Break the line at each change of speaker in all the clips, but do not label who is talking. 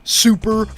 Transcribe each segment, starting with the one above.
Super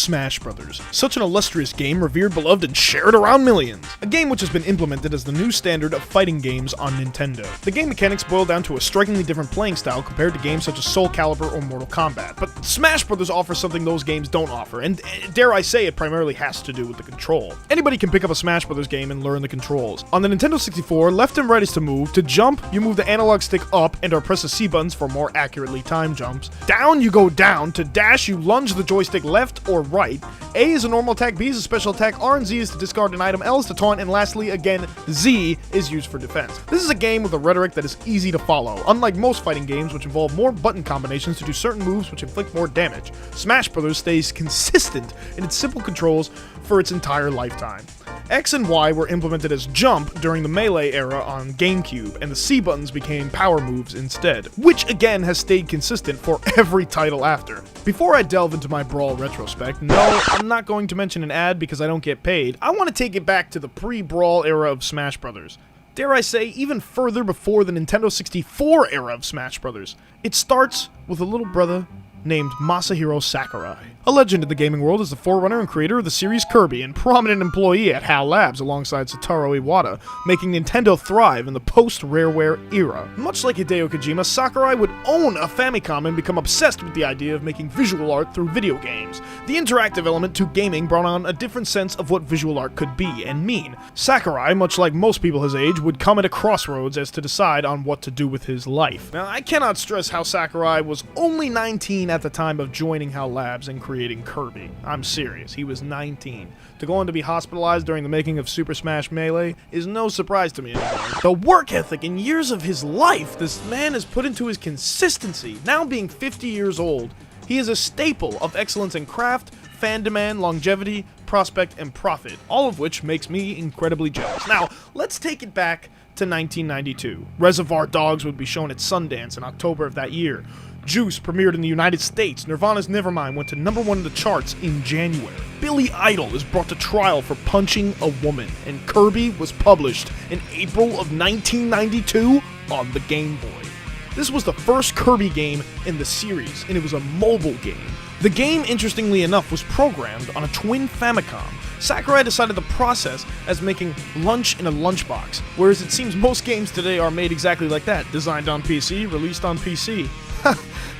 Smash Brothers. Such an illustrious game, revered, beloved, and shared around millions. A game which has been implemented as the new standard of fighting games on Nintendo. The game mechanics boil down to a strikingly different playing style compared to games such as Soul Calibur or Mortal Kombat, but Smash Brothers offers something those games don't offer, and dare I say it primarily has to do with the control. Anybody can pick up a Smash Brothers game and learn the controls. On the Nintendo 64, left and right is to move. To jump, you move the analog stick up and or press the C buttons for more accurately timed jumps. Down, you go down. To dash, you lunge the joystick left or right. A is a normal attack, B is a special attack, R and Z is to discard an item, L is to taunt, and lastly, again, Z is used for defense. This is a game with a rhetoric that is easy to follow. Unlike most fighting games, which involve more button combinations to do certain moves which inflict more damage, Smash Bros. Stays consistent in its simple controls for its entire lifetime. X and Y were implemented as jump during the Melee era on GameCube, and the C buttons became power moves instead, which again has stayed consistent for every title after. Before I delve into my Brawl retrospect, no, I'm not going to mention an ad because I don't get paid. I want to take it back to the pre-Brawl era of Smash Brothers. Dare I say, even further before the Nintendo 64 era of Smash Brothers. It starts with a little brother named Masahiro Sakurai. A legend in the gaming world as the forerunner and creator of the series Kirby and prominent employee at HAL Labs alongside Satoru Iwata, making Nintendo thrive in the post-Rareware era. Much like Hideo Kojima, Sakurai would own a Famicom and become obsessed with the idea of making visual art through video games. The interactive element to gaming brought on a different sense of what visual art could be and mean. Sakurai, much like most people his age, would come at a crossroads as to decide on what to do with his life. Now, I cannot stress how Sakurai was only 19 at the time of joining HAL Labs and creating Kirby. I'm serious, he was 19. To go on to be hospitalized during the making of Super Smash Melee is no surprise to me anymore. The work ethic and years of his life this man has put into his consistency, now being 50 years old, he is a staple of excellence in craft, fan demand, longevity, prospect, and profit, all of which makes me incredibly jealous. Now, let's take it back to 1992. Reservoir Dogs would be shown at Sundance in October of that year. Juice premiered in the United States. Nirvana's Nevermind went to #1 in the charts in January. Billy Idol is brought to trial for punching a woman, and Kirby was published in April of 1992 on the Game Boy. This was the first Kirby game in the series, and it was a mobile game. The game, interestingly enough, was programmed on a twin Famicom. Sakurai decided the process as making lunch in a lunchbox, whereas it seems most games today are made exactly like that, designed on PC, released on PC.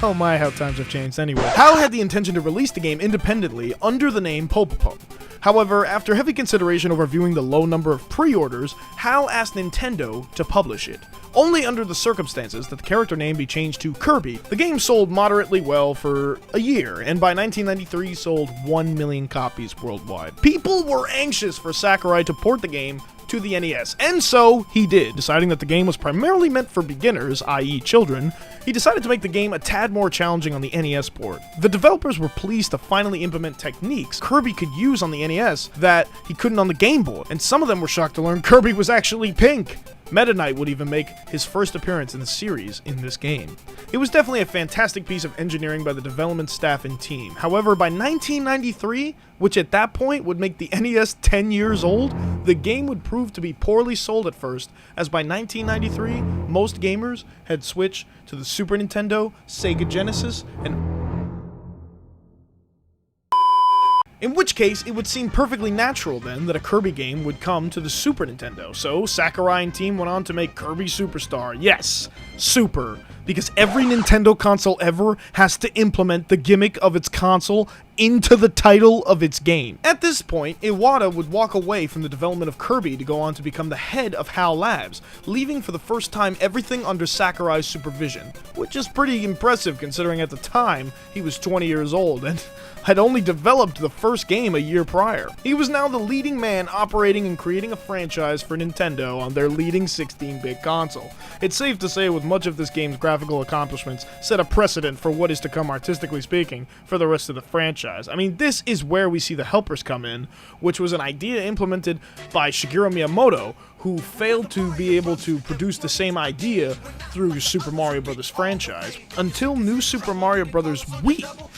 Oh my, how times have changed anyway. HAL had the intention to release the game independently under the name Popopom. However, after heavy consideration over viewing the low number of pre-orders, HAL asked Nintendo to publish it, only under the circumstances that the character name be changed to Kirby. The game sold moderately well for a year, and by 1993 sold 1 million copies worldwide. People were anxious for Sakurai to port the game to the NES, and so he did. Deciding that the game was primarily meant for beginners, i.e. children, he decided to make the game a tad more challenging on the NES port. The developers were pleased to finally implement techniques Kirby could use on the NES that he couldn't on the Game Boy, and some of them were shocked to learn Kirby was actually pink. Meta Knight would even make his first appearance in the series in this game. It was definitely a fantastic piece of engineering by the development staff and team. However, by 1993, which at that point would make the NES 10 years old, the game would prove to be poorly sold at first, as by 1993, most gamers had switched to the Super Nintendo, Sega Genesis, and in which case, it would seem perfectly natural then that a Kirby game would come to the Super Nintendo. So Sakurai and team went on to make Kirby Superstar. Yes, Super, because every Nintendo console ever has to implement the gimmick of its console into the title of its game. At this point, Iwata would walk away from the development of Kirby to go on to become the head of HAL Labs, leaving for the first time everything under Sakurai's supervision, which is pretty impressive considering at the time he was 20 years old and had only developed the first game a year prior. He was now the leading man operating and creating a franchise for Nintendo on their leading 16-bit console. It's safe to say with much of this game's graphical accomplishments set a precedent for what is to come artistically speaking for the rest of the franchise. I mean, this is where we see the helpers come in, which was an idea implemented by Shigeru Miyamoto, who failed to be able to produce the same idea through Super Mario Bros. Franchise until New Super Mario Bros. Wii.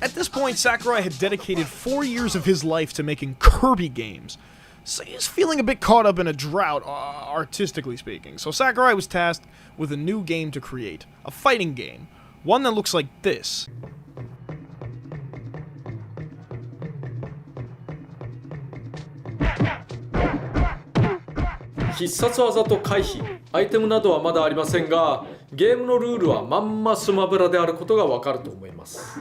At this point, Sakurai had dedicated 4 years of his life to making Kirby games, so he's feeling a bit caught up in a drought, artistically speaking. So Sakurai was tasked with a new game to create, a fighting game, one that looks like this.
必殺技と回避、アイテムなどはまだありませんが、ゲームのルールはまんまスマブラであることがわかると思います。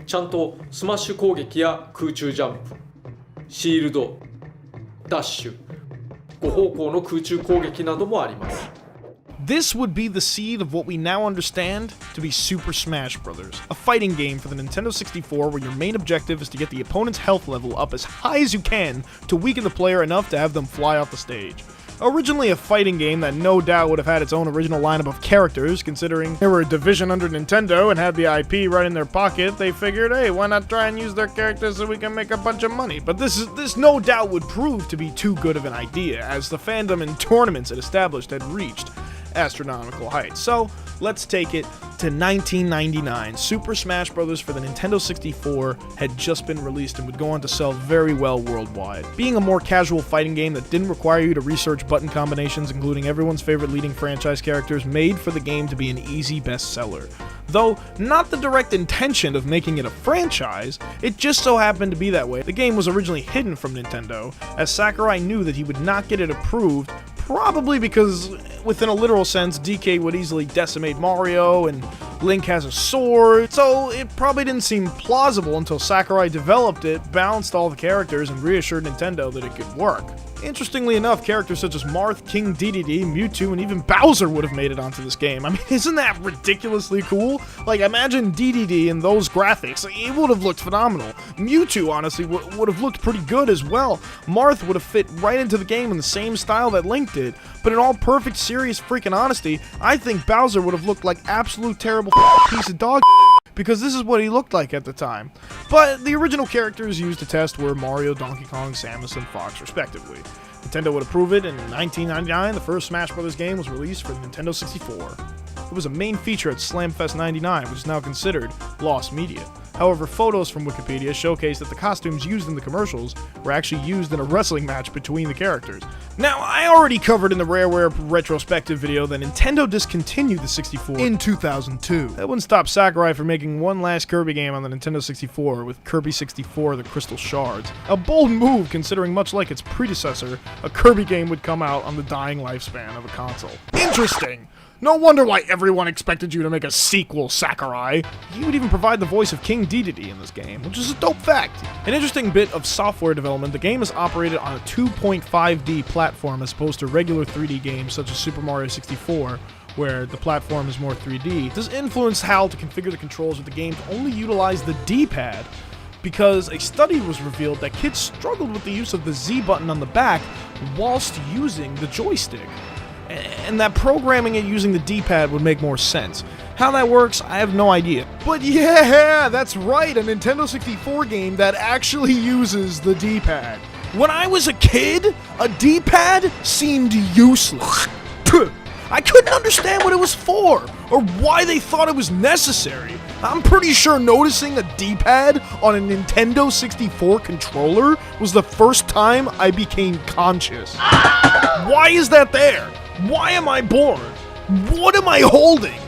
ちゃんとスマッシュ攻撃や空中ジャンプ、シールド、ダッシュ、5方向の空中攻撃などもあります。
This would be the seed of what we now understand to be Super Smash Bros., a fighting game for the Nintendo 64 where your main objective is to get the opponent's health level up as high as you can to weaken the player enough to have them fly off the stage. Originally a fighting game that no doubt would have had its own original lineup of characters, considering they were a division under Nintendo and had the IP right in their pocket, they figured, hey, why not try and use their characters so we can make a bunch of money? But this no doubt would prove to be too good of an idea, as the fandom and tournaments it established had reached astronomical heights. So, let's take it to 1999. Super Smash Bros. For the Nintendo 64 had just been released and would go on to sell very well worldwide. Being a more casual fighting game that didn't require you to research button combinations, including everyone's favorite leading franchise characters, made for the game to be an easy bestseller. Though, not the direct intention of making it a franchise, it just so happened to be that way. The game was originally hidden from Nintendo, as Sakurai knew that he would not get it approved, probably because, within a literal sense, DK would easily decimate Mario, and Link has a sword, so it probably didn't seem plausible until Sakurai developed it, balanced all the characters, and reassured Nintendo that it could work. Interestingly enough, characters such as Marth, King Dedede, Mewtwo, and even Bowser would have made it onto this game. I mean, isn't that ridiculously cool? Like, imagine Dedede in those graphics. It would have looked phenomenal. Mewtwo, honestly, would have looked pretty good as well. Marth would have fit right into the game in the same style that Link did. But in all perfect, serious freaking honesty, I think Bowser would have looked like absolute terrible piece of dog because this is what he looked like at the time. But the original characters used to test were Mario, Donkey Kong, Samus, and Fox, respectively. Nintendo would approve it, and in 1999, the first Smash Bros. Game was released for the Nintendo 64. It was a main feature at Slamfest 99, which is now considered lost media. However, photos from Wikipedia showcase that the costumes used in the commercials were actually used in a wrestling match between the characters. Now, I already covered in the Rareware retrospective video that Nintendo discontinued the 64 in 2002. That wouldn't stop Sakurai from making one last Kirby game on the Nintendo 64 with Kirby 64 The Crystal Shards. A bold move considering, much like its predecessor, a Kirby game would come out on the dying lifespan of a console. Interesting! No wonder why everyone expected you to make a sequel, Sakurai. You would even provide the voice of King Dedede in this game, which is a dope fact. An interesting bit of software development, the game is operated on a 2.5D platform as opposed to regular 3D games such as Super Mario 64, where the platform is more 3D. This influenced how to configure the controls of the game to only utilize the D-pad, because a study was revealed that kids struggled with the use of the Z button on the back whilst using the joystick, and that programming it using the D-pad would make more sense. How that works, I have no idea. But yeah, that's right, a Nintendo 64 game that actually uses the D-pad. When I was a kid, a D-pad seemed useless. I couldn't understand what it was for, or why they thought it was necessary. I'm pretty sure noticing a D-pad on a Nintendo 64 controller was the first time I became conscious. Why is that there? Why am I bored? What am I holding?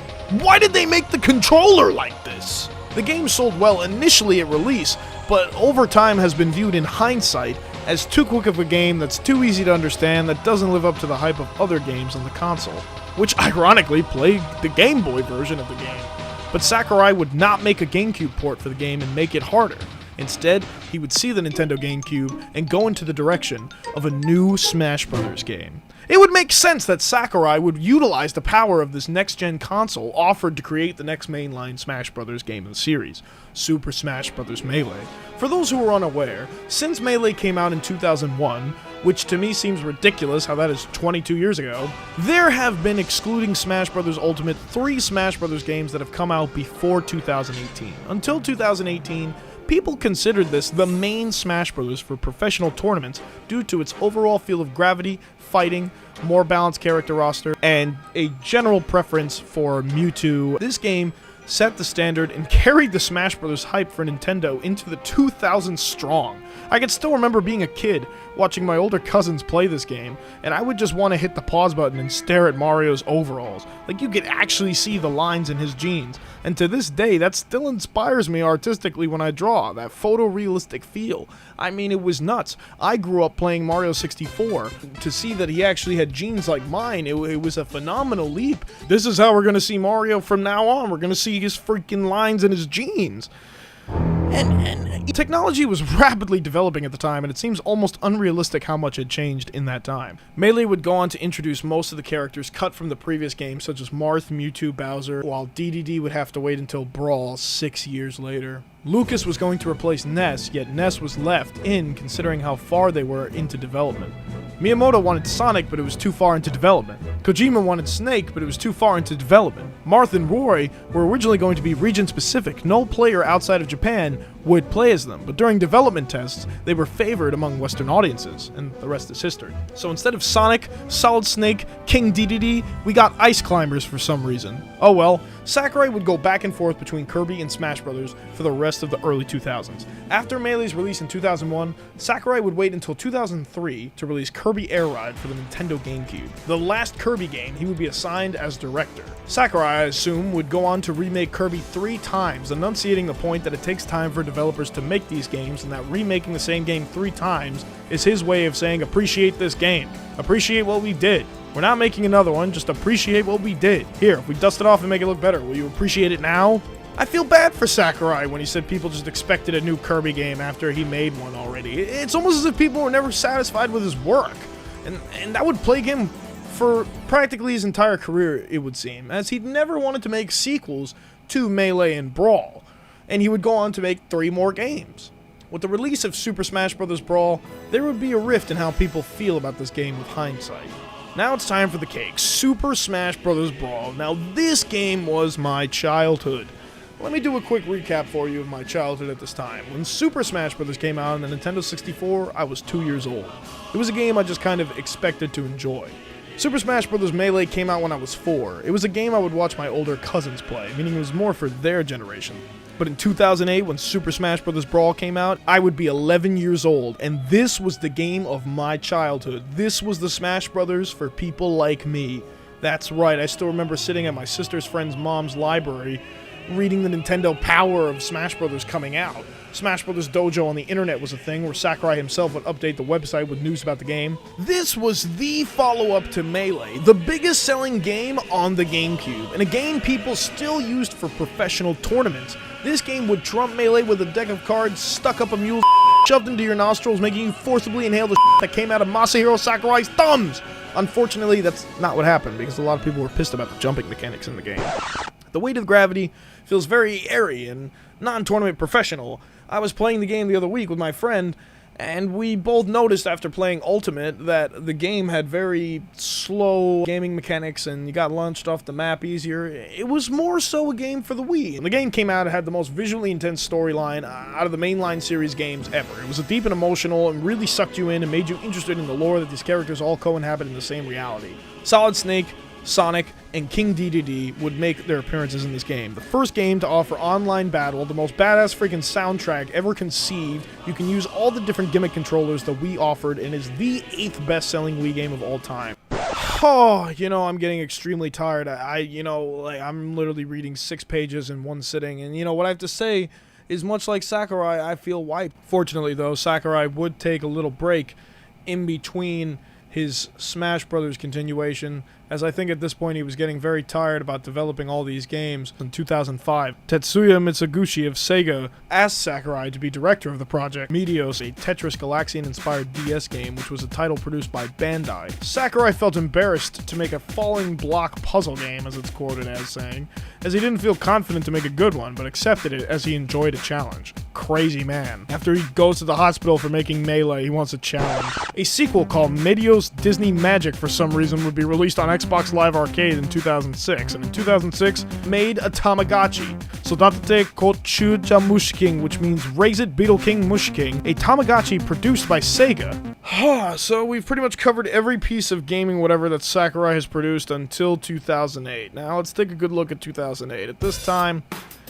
Why did they make the controller like this? The game sold well initially at release, but over time has been viewed in hindsight as too quick of a game that's too easy to understand that doesn't live up to the hype of other games on the console, which ironically played the Game Boy version of the game. But Sakurai would not make a GameCube port for the game and make it harder. Instead, he would see the Nintendo GameCube and go into the direction of a new Smash Bros. Game. It would make sense that Sakurai would utilize the power of this next-gen console offered to create the next mainline Smash Bros. Game of the series, Super Smash Bros. Melee. For those who are unaware, since Melee came out in 2001, which to me seems ridiculous how that is 22 years ago, there have been, excluding Smash Bros. Ultimate, 3 Smash Bros. Games that have come out before 2018. Until 2018, people considered this the main Smash Bros. For professional tournaments due to its overall feel of gravity, fighting, more balanced character roster, and a general preference for Mewtwo. This game set the standard and carried the Smash Bros. Hype for Nintendo into the 2000s strong. I can still remember being a kid, watching my older cousins play this game, and I would just want to hit the pause button and stare at Mario's overalls. Like, you could actually see the lines in his jeans. And to this day, that still inspires me artistically when I draw, that photorealistic feel. I mean, it was nuts. I grew up playing Mario 64. To see that he actually had jeans like mine, it was a phenomenal leap. This is how we're going to see Mario from now on. We're going to see his freaking lines in his jeans. And technology was rapidly developing at the time, and it seems almost unrealistic how much had changed in that time. Melee would go on to introduce most of the characters cut from the previous games, such as Marth, Mewtwo, Bowser, while DDD would have to wait until Brawl 6 years later. Lucas was going to replace Ness, yet Ness was left in considering how far they were into development. Miyamoto wanted Sonic, but it was too far into development. Kojima wanted Snake, but it was too far into development. Marth and Roy were originally going to be region-specific. No player outside of Japan would play as them, but during development tests, they were favored among Western audiences, and the rest is history. So instead of Sonic, Solid Snake, King Dedede, we got Ice Climbers for some reason. Oh well, Sakurai would go back and forth between Kirby and Smash Bros. For the rest of the early 2000s. After Melee's release in 2001, Sakurai would wait until 2003 to release Kirby Air Ride for the Nintendo GameCube. The last Kirby game, he would be assigned as director. Sakurai, I assume, would go on to remake Kirby 3 times, enunciating the point that it takes time for developers to make these games, and that remaking the same game 3 times is his way of saying, appreciate this game. Appreciate what we did. We're not making another one, just appreciate what we did. Here, if we dust it off and make it look better, will you appreciate it now? I feel bad for Sakurai when he said people just expected a new Kirby game after he made one already. It's almost as if people were never satisfied with his work. And that would plague him for practically his entire career, it would seem, as he'd never wanted to make sequels to Melee and Brawl. And he would go on to make 3 more games. With the release of Super Smash Bros. Brawl, there would be a rift in how people feel about this game with hindsight. Now it's time for the cake. Super Smash Bros. Brawl. Now this game was my childhood. Let me do a quick recap for you of my childhood at this time. When Super Smash Bros. Came out on the Nintendo 64, I was 2 years old. It was a game I just kind of expected to enjoy. Super Smash Bros. Melee came out when I was 4. It was a game I would watch my older cousins play, meaning it was more for their generation. But in 2008, when Super Smash Bros. Brawl came out, I would be 11 years old, and this was the game of my childhood. This was the Smash Bros. For people like me. That's right, I still remember sitting at my sister's friend's mom's library, reading the Nintendo Power of Smash Bros. Coming out. Smash Bros. Dojo on the internet was a thing where Sakurai himself would update the website with news about the game. This was the follow-up to Melee, the biggest selling game on the GameCube, and a game people still used for professional tournaments. This game would trump Melee with a deck of cards stuck up a mule shoved into your nostrils, making you forcibly inhale the that came out of Masahiro Sakurai's thumbs! Unfortunately, that's not what happened, because a lot of people were pissed about the jumping mechanics in the game. The weight of gravity feels very airy and non-tournament professional. I was playing the game the other week with my friend, and we both noticed after playing Ultimate that the game had very slow gaming mechanics and you got launched off the map easier. It was more so a game for the Wii. And the game came out and had the most visually intense storyline out of the mainline series games ever. It was deep and emotional and really sucked you in and made you interested in the lore that these characters all co-inhabit in the same reality. Solid Snake, Sonic, and King Dedede would make their appearances in this game. The first game to offer online battle, the most badass freaking soundtrack ever conceived. You can use all the different gimmick controllers that Wii offered, and is the 8th best-selling Wii game of all time. Oh, I'm getting extremely tired. I'm literally reading 6 pages in one sitting, and what I have to say is much like Sakurai, I feel wiped. Fortunately, though, Sakurai would take a little break in between his Smash Bros. Continuation, as I think at this point he was getting very tired about developing all these games. In 2005, Tetsuya Mitsuguchi of Sega asked Sakurai to be director of the project. Meteos, a Tetris Galaxian-inspired DS game, which was a title produced by Bandai. Sakurai felt embarrassed to make a falling block puzzle game, as it's quoted as saying, as he didn't feel confident to make a good one, but accepted it as he enjoyed a challenge. Crazy man. After he goes to the hospital for making Melee, he wants a challenge. A sequel called Meteos Disney Magic, for some reason, would be released on Xbox Live Arcade in 2006, and in 2006 made a Tamagotchi. Sodatate Kochuja Mush King, which means Raise It Beetle King Mush King, a Tamagotchi produced by Sega, So we've pretty much covered every piece of gaming whatever that Sakurai has produced until 2008. Now let's take a good look at 2008. At this time,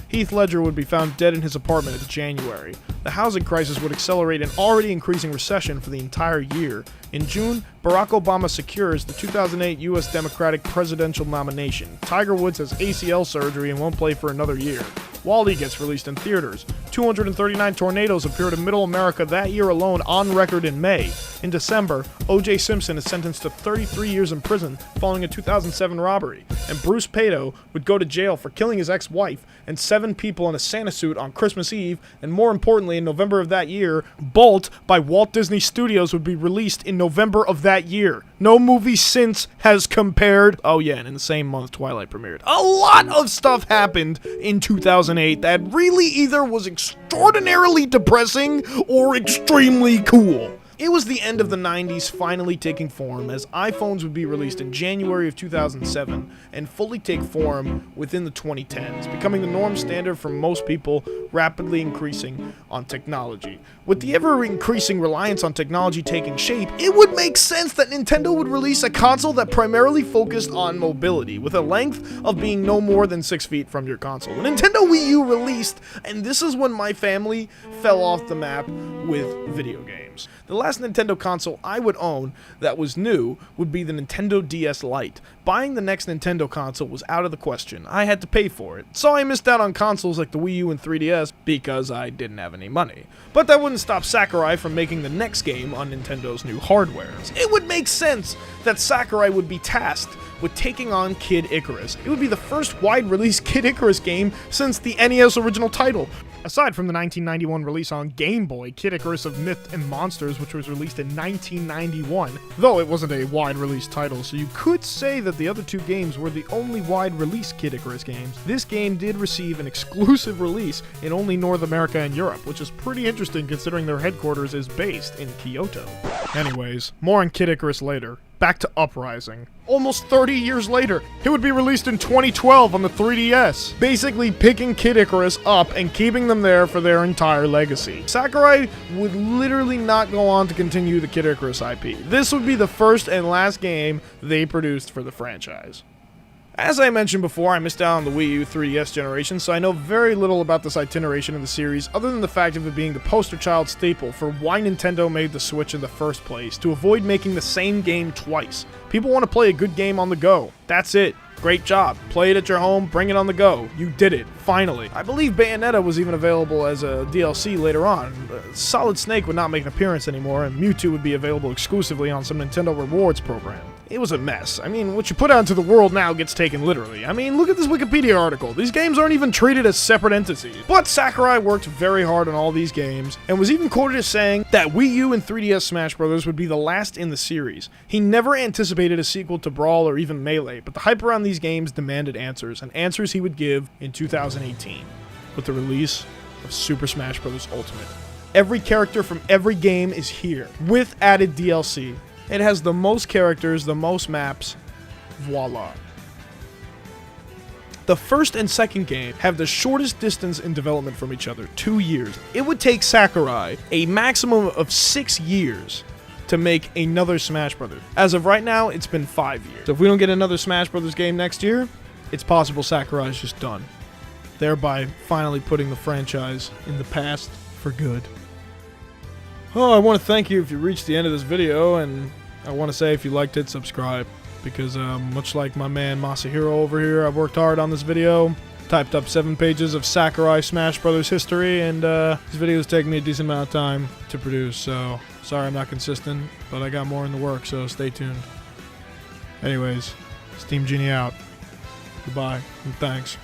Heath Ledger would be found dead in his apartment in January. The housing crisis would accelerate an already increasing recession for the entire year. In June, Barack Obama secures the 2008 U.S. Democratic presidential nomination. Tiger Woods has ACL surgery and won't play for another year. WALL-E gets released in theaters. 239 tornadoes appeared in Middle America that year alone, on record in May. In December, O.J. Simpson is sentenced to 33 years in prison following a 2007 robbery, and Bruce Pato would go to jail for killing his ex-wife and 7 people in a Santa suit on Christmas Eve, and more importantly, in November of that year, Bolt by Walt Disney Studios would be released in November of that year. No movie since has compared. Oh yeah, and in the same month, Twilight premiered. A lot of stuff happened in 2008 that really either was extraordinarily depressing or extremely cool. It was the end of the 90s finally taking form, as iPhones would be released in January of 2007 and fully take form within the 2010s, becoming the norm standard for most people, rapidly increasing on technology. With the ever-increasing reliance on technology taking shape, it would make sense that Nintendo would release a console that primarily focused on mobility, with a length of being no more than 6 feet from your console. The Nintendo Wii U released, and this is when my family fell off the map with video games. The last Nintendo console I would own that was new would be the Nintendo DS Lite. Buying the next Nintendo console was out of the question. I had to pay for it, so I missed out on consoles like the Wii U and 3DS because I didn't have any money. But that wouldn't stop Sakurai from making the next game on Nintendo's new hardware. It would make sense that Sakurai would be tasked with taking on Kid Icarus. It would be the first wide-release Kid Icarus game since the NES original title. Aside from the 1991 release on Game Boy, Kid Icarus of Myth and Monsters, which was released in 1991, though it wasn't a wide-release title, so you could say that the other two games were the only wide-release Kid Icarus games. This game did receive an exclusive release in only North America and Europe, which is pretty interesting considering their headquarters is based in Kyoto. Anyways, more on Kid Icarus later. Back to Uprising. Almost 30 years later, it would be released in 2012 on the 3DS, basically picking Kid Icarus up and keeping them there for their entire legacy. Sakurai would literally not go on to continue the Kid Icarus IP. This would be the first and last game they produced for the franchise. As I mentioned before, I missed out on the Wii U 3DS generation, so I know very little about this itineration of the series other than the fact of it being the poster child staple for why Nintendo made the Switch in the first place, to avoid making the same game twice. People want to play a good game on the go. That's it. Great job. Play it at your home, bring it on the go. You did it, finally. I believe Bayonetta was even available as a DLC later on. Solid Snake would not make an appearance anymore, and Mewtwo would be available exclusively on some Nintendo Rewards program. It was a mess. I mean, what you put out into the world now gets taken literally. I mean, look at this Wikipedia article. These games aren't even treated as separate entities. But Sakurai worked very hard on all these games, and was even quoted as saying that Wii U and 3DS Smash Bros. Would be the last in the series. He never anticipated a sequel to Brawl or even Melee, but the hype around these games demanded answers, and answers he would give in 2018, with the release of Super Smash Bros. Ultimate. Every character from every game is here, with added DLC. It has the most characters, the most maps, voila. The first and second game have the shortest distance in development from each other, 2 years. It would take Sakurai a maximum of 6 years to make another Smash Bros. As of right now, it's been 5 years. So if we don't get another Smash Bros. Game next year, it's possible Sakurai's just done, thereby finally putting the franchise in the past for good. Oh, I want to thank you if you reached the end of this video, and I want to say if you liked it, subscribe, because much like my man Masahiro over here, I've worked hard on this video, typed up 7 pages of Sakurai Smash Brothers history, and this video is taking me a decent amount of time to produce, so sorry I'm not consistent, but I got more in the work, so stay tuned. Anyways, Steam Genie out. Goodbye, and thanks.